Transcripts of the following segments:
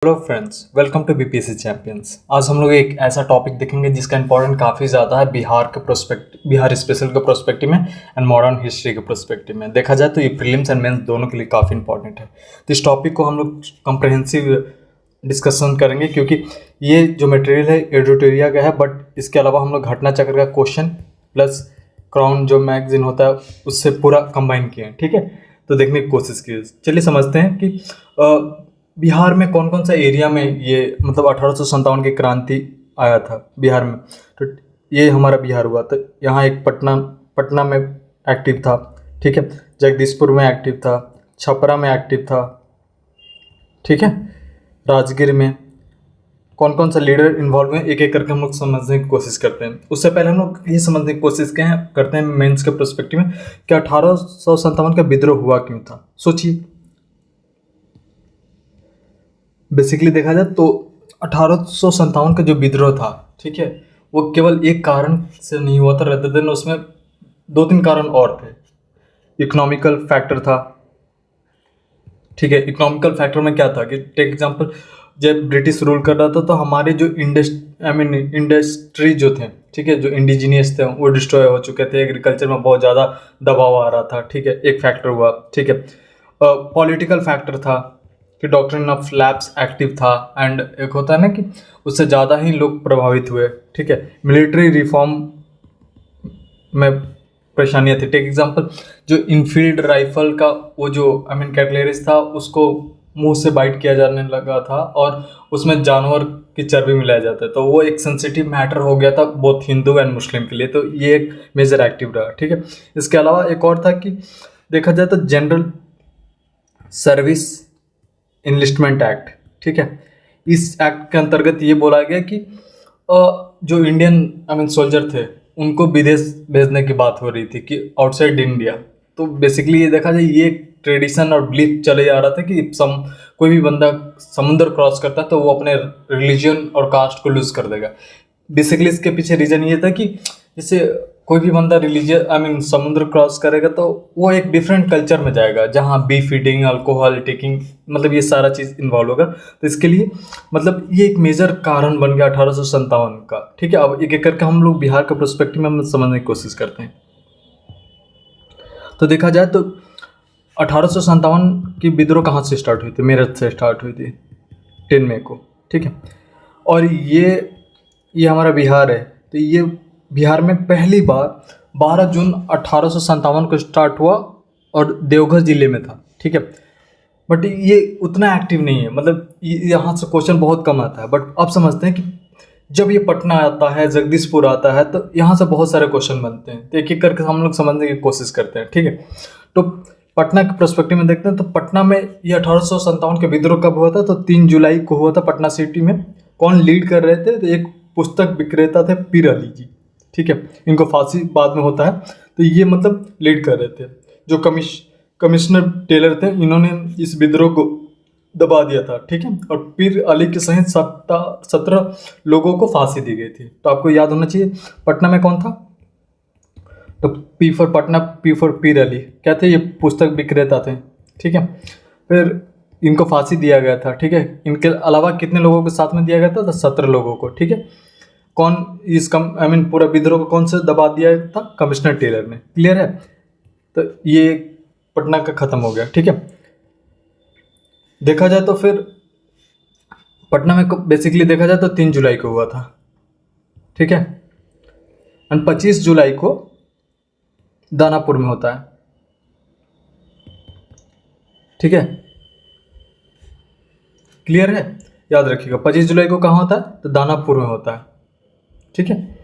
Hello friends, welcome to BPSC champions. आज हम लोग एक ऐसा टॉपिक देखेंगे जिसका इंपॉर्टेंट काफ़ी ज़्यादा है बिहार के प्रोस्पेक्ट बिहार स्पेशल के प्रोस्पेक्टिव में एंड मॉडर्न हिस्ट्री के प्रोस्पेक्टिव में। देखा जाए तो ये प्रीलिम्स एंड मेंस दोनों के लिए काफ़ी इंपॉर्टेंट है। तो इस टॉपिक को हम लोग कम्प्रहेंसिव डिस्कशन करेंगे क्योंकि ये जो मटेरियल है एडिटोरिया का है, बट इसके अलावा हम लोग घटना चक्र का क्वेश्चन प्लस क्राउन जो मैगजीन होता है उससे पूरा कंबाइन किए हैं। ठीक है, तो देखने की कोशिश की। चलिए समझते हैं कि बिहार में कौन कौन सा एरिया में ये मतलब 1857 की क्रांति आया था बिहार में। तो ये हमारा बिहार हुआ। तो यहाँ एक पटना में एक्टिव था, ठीक है, जगदीशपुर में एक्टिव था, छपरा में एक्टिव था, ठीक है, राजगीर में। कौन कौन सा लीडर इन्वॉल्व है एक एक करके हम लोग समझने की कोशिश करते हैं। उससे पहले हम लोग ये समझने की कोशिश करते हैं मेंस के पर्सपेक्टिव में कि 1857 का विद्रोह हुआ क्यों था। सोचिए, बेसिकली देखा जाए तो 1857 का जो विद्रोह था, ठीक है, वो केवल एक कारण से नहीं हुआ था, रेदर देन उसमें दो तीन कारण और थे। इकोनॉमिकल फैक्टर था, ठीक है। इकोनॉमिकल फैक्टर में क्या था कि टेक एग्जांपल, जब ब्रिटिश रूल कर रहा था तो हमारे जो इंडस्ट्री जो थे, ठीक है, जो इंडिजीनियस थे वो डिस्ट्रॉय हो चुके थे। एग्रीकल्चर में बहुत ज़्यादा दबाव आ रहा था, ठीक है, एक फैक्टर हुआ, ठीक है। पॉलिटिकल फैक्टर था कि डॉक्ट्रिन ऑफ लैप्स एक्टिव था, एंड एक होता है ना कि उससे ज़्यादा ही लोग प्रभावित हुए, ठीक है। मिलिट्री रिफॉर्म में परेशानियाँ थी। टेक एग्जांपल, जो इनफील्ड राइफल का वो जो कैटलेरिस था उसको मुंह से बाइट किया जाने लगा था और उसमें जानवर की चर्बी मिलाया जाता है, तो वो एक सेंसिटिव मैटर हो गया था बोथ हिंदू एंड मुस्लिम के लिए। तो ये एक मेजर एक्टिव रहा, ठीक है। इसके अलावा एक और था कि देखा जाए तो जनरल सर्विस इनलिस्टमेंट एक्ट, ठीक है। इस एक्ट के अंतर्गत ये बोला गया कि जो इंडियन सोल्जर थे उनको विदेश भेजने की बात हो रही थी कि आउटसाइड इंडिया। तो बेसिकली ये देखा जाए ये एक ट्रेडिशन और बिलीफ चले जा रहा था कि कोई भी बंदा समुद्र क्रॉस करता है तो वो अपने रिलीजन और कास्ट को लूज कर देगा। बेसिकली इसके पीछे रीजन ये था कि जैसे कोई भी बंदा समुद्र क्रॉस करेगा तो वो एक डिफरेंट कल्चर में जाएगा जहाँ बीफ ईटिंग, अल्कोहल टेकिंग, मतलब ये सारा चीज़ इन्वॉल्व होगा। तो इसके लिए मतलब ये एक मेजर कारण बन गया 1857 का, ठीक है। अब एक एक करके हम लोग बिहार के प्रोस्पेक्टिव में हम समझने की कोशिश करते हैं। तो देखा जाए तो 1857 की विद्रोह कहाँ से स्टार्ट हुई थी? मेरठ से स्टार्ट हुई थी 10 मई को, ठीक है। और ये हमारा बिहार है, तो ये बिहार में पहली बार 12 जून 1857 को स्टार्ट हुआ और देवघर जिले में था, ठीक है। बट ये उतना एक्टिव नहीं है, मतलब यहाँ से क्वेश्चन बहुत कम आता है। बट अब समझते हैं कि जब ये पटना आता है, जगदीशपुर आता है, तो यहाँ से बहुत सारे क्वेश्चन बनते हैं। तो एक एक करके हम लोग समझने की कोशिश करते हैं, ठीक है। तो पटना के पर्सपेक्टिव में देखते हैं तो पटना में ये 1857 के विद्रोह कब हुआ था? तो 3 जुलाई को हुआ था पटना सिटी में। कौन लीड कर रहे थे? तो एक पुस्तक विक्रेता थे पीर अली जी, ठीक है। इनको फांसी बाद में होता है, तो ये मतलब लीड कर रहे थे। जो कमिश्नर टेलर थे, इन्होंने इस विद्रोह को दबा दिया था, ठीक है। और पीर अली के सहित 17 लोगों को फांसी दी गई थी। तो आपको याद होना चाहिए पटना में कौन था? तो P for Patna, P for पीर अली, क्या थे? ये पुस्तक विक्रेता थे, ठीक है। फिर इनको फांसी दिया गया था, ठीक है। इनके अलावा कितने लोगों के साथ में दिया गया था? तो 17 लोगों को, ठीक है। कौन इस पूरा विद्रोह को कौन से दबा दिया था? कमिश्नर टेलर ने। क्लियर है? तो ये पटना का खत्म हो गया, ठीक है। देखा जाए तो फिर पटना में बेसिकली देखा जाए तो 3 जुलाई को हुआ था, ठीक है। एंड 25 जुलाई को दानापुर में होता है, ठीक है। क्लियर है? याद रखिएगा 25 जुलाई को कहाँ होता है? तो दानापुर में होता है, ठीक है।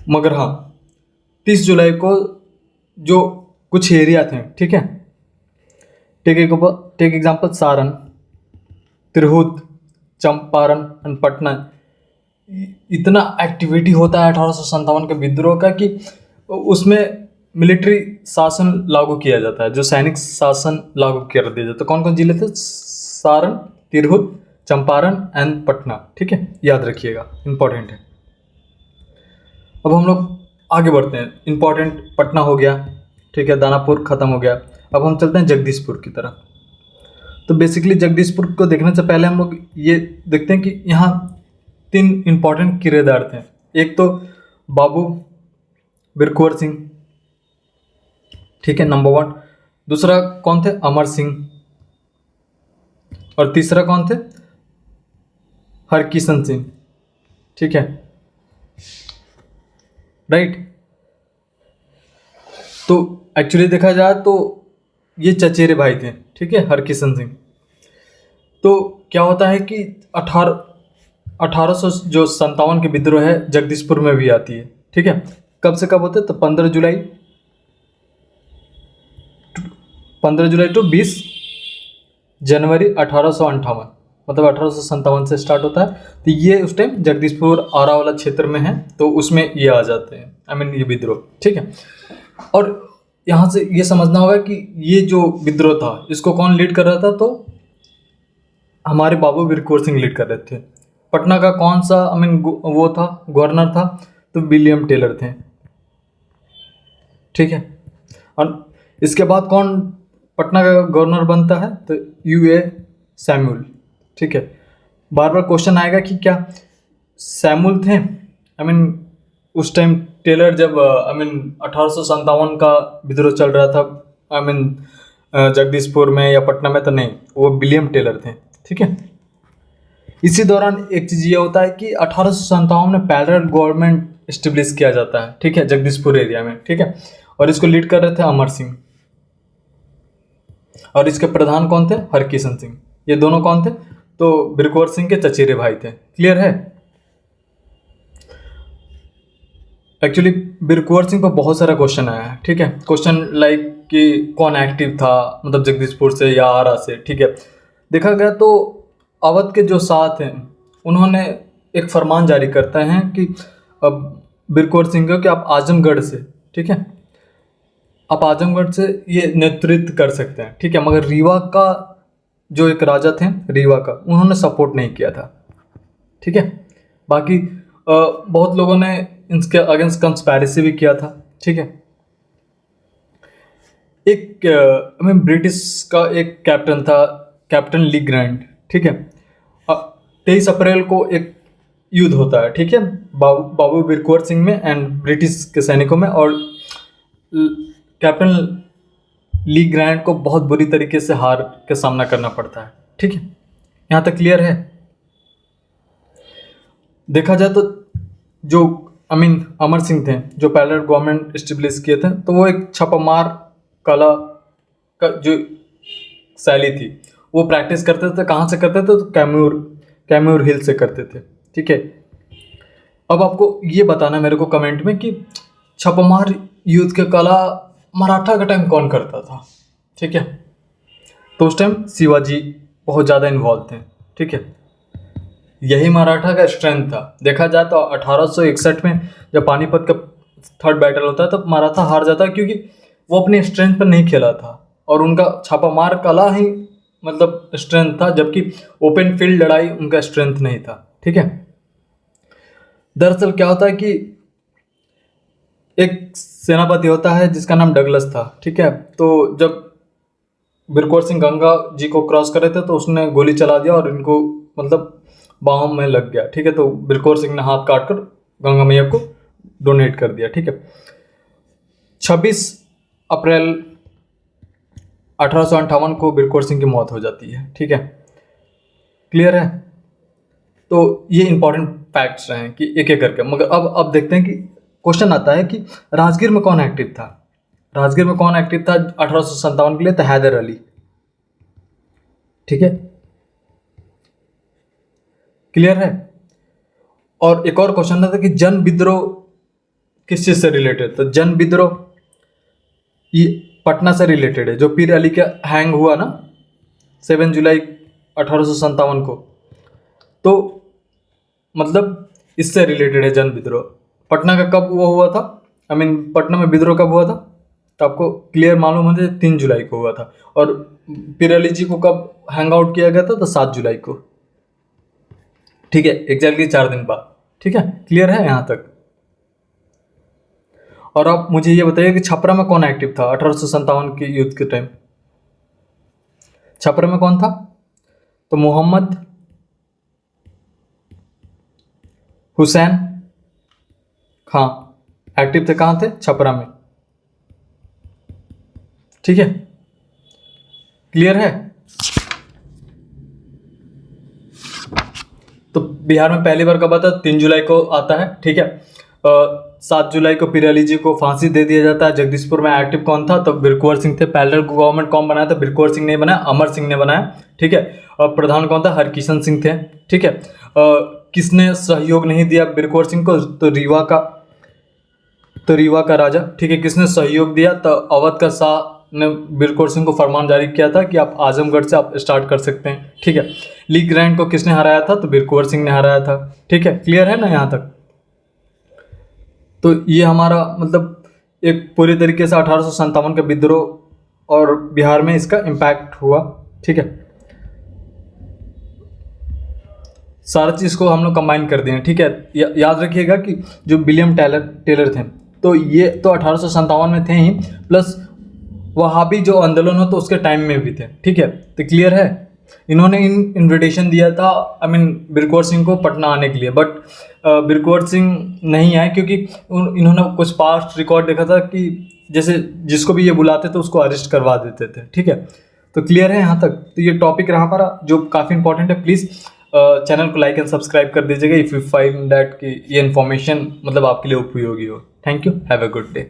मगर हाँ, 30 जुलाई को जो कुछ एरिया थे, ठीक है, take example Saran, Tirhut, Champaran and Patna. इतना एक्टिविटी होता है 1857 के विद्रोह का कि उसमें मिलिट्री शासन लागू किया जाता है, जो सैनिक शासन लागू कर दिया जाता है। तो कौन कौन जिले थे? सारण, तिरहुत, चंपारण एंड पटना, ठीक है, याद रखिएगा, इंपॉर्टेंट है। अब हम लोग आगे बढ़ते हैं। इंपॉर्टेंट पटना हो गया, ठीक है, दानापुर खत्म हो गया। अब हम चलते हैं जगदीशपुर की तरफ। तो बेसिकली जगदीशपुर को देखने से पहले हम लोग ये देखते हैं कि यहाँ 3 इम्पॉर्टेंट किरदार थे। एक तो बाबू बिरकुंवर सिंह, ठीक है, नंबर 1। दूसरा कौन थे? अमर सिंह। और तीसरा कौन थे? हरकिशन सिंह, ठीक है, राइट। तो एक्चुअली देखा जाए तो ये चचेरे भाई थे, ठीक है, हरकिशन सिंह। तो क्या होता है कि 1857 जो के विद्रोह है जगदीशपुर में भी आती है, ठीक है। कब से कब होते? तो 15 जुलाई टू 20 जनवरी 1858, मतलब 1857 से स्टार्ट होता है। तो ये उस टाइम जगदीशपुर आरा वाला क्षेत्र में है, तो उसमें ये आ जाते हैं, ये विद्रोह, ठीक है। और यहाँ से ये समझना होगा कि ये जो विद्रोह था इसको कौन लीड कर रहा था? तो हमारे बाबू बिरकुंवर सिंह लीड कर रहे थे। पटना का कौन सा वो था, गवर्नर था? तो विलियम टेलर थे, ठीक है। और इसके बाद कौन पटना का गवर्नर बनता है? तो यूए सैमुअल, ठीक है। बार बार क्वेश्चन आएगा कि क्या सैमुअल थे? उस टाइम टेलर जब 1857 का विद्रोह चल रहा था जगदीशपुर में या पटना में, तो नहीं, वो विलियम टेलर थे, ठीक है। इसी दौरान एक चीज़ ये होता है कि 1857 में पैरेलल गवर्नमेंट इस्टेब्लिश किया जाता है, ठीक है, जगदीशपुर एरिया में, ठीक है। और इसको लीड कर रहे थे अमर सिंह, और इसके प्रधान कौन थे? हरकिशन सिंह। ये दोनों कौन थे? तो बिरकुंवर सिंह के चचेरे भाई थे। क्लियर है? एक्चुअली बिरकुंवर सिंह पर बहुत सारा क्वेश्चन आया है, ठीक है। क्वेश्चन लाइक कि कौन एक्टिव था, मतलब जगदीशपुर से या आरा से, ठीक है। देखा गया तो अवध के जो साथ हैं उन्होंने एक फरमान जारी करते हैं कि अब बिरकुंवर सिंह को कि आप आजमगढ़ से, ठीक है, आप आजमगढ़ से ये नेतृत्व कर सकते हैं, ठीक है। मगर रीवा का जो एक राजा थे, रीवा का, उन्होंने सपोर्ट नहीं किया था, ठीक है। बाकी बहुत लोगों ने इसके अगेंस्ट कंस्पैरेसी भी किया था, ठीक है। एक ब्रिटिश का एक कैप्टन था, कैप्टन ली ग्रैंट, ठीक है। 23 अप्रैल को एक युद्ध होता है, ठीक है, बाबू बिरकुंवर सिंह में एंड ब्रिटिश के सैनिकों में, और कैप्टन ली ग्रैंट को बहुत बुरी तरीके से हार का सामना करना पड़ता है, ठीक है। यहाँ तक क्लियर है? देखा जाए तो जो अमर सिंह थे, जो पैरेलल गवर्नमेंट एस्टेब्लिश किए थे, तो वो एक छापामार कला का जो शैली थी वो प्रैक्टिस करते थे। कहाँ से करते थे? तो कैमूर हिल से करते थे, ठीक है। अब आपको ये बताना मेरे को कमेंट में कि छापामार युद्ध के कला मराठा का टाइम कौन करता था, ठीक है। तो उस टाइम शिवाजी बहुत ज़्यादा इन्वॉल्व थे, ठीक है। यही मराठा का स्ट्रेंथ था। देखा जाए तो 1861 में जब पानीपत का 3rd बैटल होता है तो मराठा हार जाता है, क्योंकि वो अपने स्ट्रेंथ पर नहीं खेला था और उनका छापामार कला ही मतलब स्ट्रेंथ था, जबकि ओपन फील्ड लड़ाई उनका स्ट्रेंथ नहीं था, ठीक है। दरअसल क्या होता है कि एक सेनापति होता है जिसका नाम डगलस था, ठीक है। तो जब बिरकुंवर सिंह गंगा जी को क्रॉस कर रहे थे तो उसने गोली चला दिया और इनको मतलब बाहों में लग गया, ठीक है। तो बिरकुंवर सिंह ने हाथ काट कर गंगा मैया को डोनेट कर दिया, ठीक है। 26 अप्रैल 1858 को बिरकुंवर सिंह की मौत हो जाती है, ठीक है। क्लियर है? तो ये इंपॉर्टेंट फैक्ट्स हैं कि एक एक करके। मगर अब देखते हैं कि क्वेश्चन आता है कि राजगीर में कौन एक्टिव था? राजगीर में कौन एक्टिव था 1857 के लिए? तो हैदर अली, ठीक है। क्लियर है? और एक और क्वेश्चन था कि जन विद्रोह किस चीज से रिलेटेड? तो जन विद्रोह ये पटना से रिलेटेड है, जो पीर अली का हैंग हुआ ना 7 जुलाई 1857 को, तो मतलब इससे रिलेटेड है जन विद्रोह। पटना का कब वो हुआ था? पटना में विद्रोह कब हुआ था? तो आपको क्लियर मालूम होना चाहिए, 3 जुलाई को हुआ था। और पीर अली जी को कब हैंग आउट किया गया था? तो 7 जुलाई को, ठीक है, एग्जैक्टली 4 दिन बाद, ठीक है। क्लियर है यहाँ तक? और आप मुझे ये बताइए कि छपरा में कौन एक्टिव था 1857 के युद्ध के टाइम? छपरा में कौन था? तो मोहम्मद हुसैन खां एक्टिव थे, कहाँ थे? छपरा में। ठीक है, क्लियर है? तो बिहार में पहली बार कब आता है? 3 जुलाई को आता है। ठीक है, 7 जुलाई को पिराली जी को फांसी दे दिया जाता है। जगदीशपुर में एक्टिव कौन था? तो बिरकुंवर सिंह थे। पैरेलल गवर्नमेंट कौन बनाया था? बिरकुंवर सिंह ने बनाया, अमर सिंह ने बनाया। ठीक है, और प्रधान कौन था? हरकिशन सिंह थे। ठीक है, किसने सहयोग नहीं दिया बिरकुंवर सिंह को? तो रीवा का राजा। ठीक है, किसने सहयोग दिया? तो अवध का शाह ने बिरकुंवर सिंह को फरमान जारी किया था कि आप आजमगढ़ से आप स्टार्ट कर सकते हैं। ठीक है, ली ग्रैंड को किसने हराया था? तो बिरकुंवर सिंह ने हराया था। ठीक है, क्लियर है ना यहाँ तक? तो ये हमारा मतलब एक पूरी तरीके से 1857 का विद्रोह और बिहार में इसका इम्पैक्ट हुआ। ठीक है, सारा चीज़ को हम लोग कंबाइन कर दिए। ठीक है, याद रखिएगा कि जो विलियम टेलर थे, तो ये तो 1857 में थे ही, प्लस वहाबी जो आंदोलन हो तो उसके टाइम में भी थे। ठीक है, तो क्लियर है? इन्होंने इनविटेशन दिया था बिरकुंवर सिंह को पटना आने के लिए, बट बिरकुंवर सिंह नहीं आए क्योंकि इन्होंने कुछ पास्ट रिकॉर्ड देखा था कि जैसे जिसको भी ये बुलाते थे उसको अरेस्ट करवा देते थे। ठीक है, तो क्लियर है यहाँ तक? तो ये टॉपिक रहा हमारा जो काफ़ी इंपॉर्टेंट है। प्लीज़ चैनल को लाइक एंड सब्सक्राइब कर दीजिएगा इफ़ यू फाइंड दैट कि ये इन्फॉर्मेशन मतलब आपके लिए उपयोगी हो। Thank you, have a good day.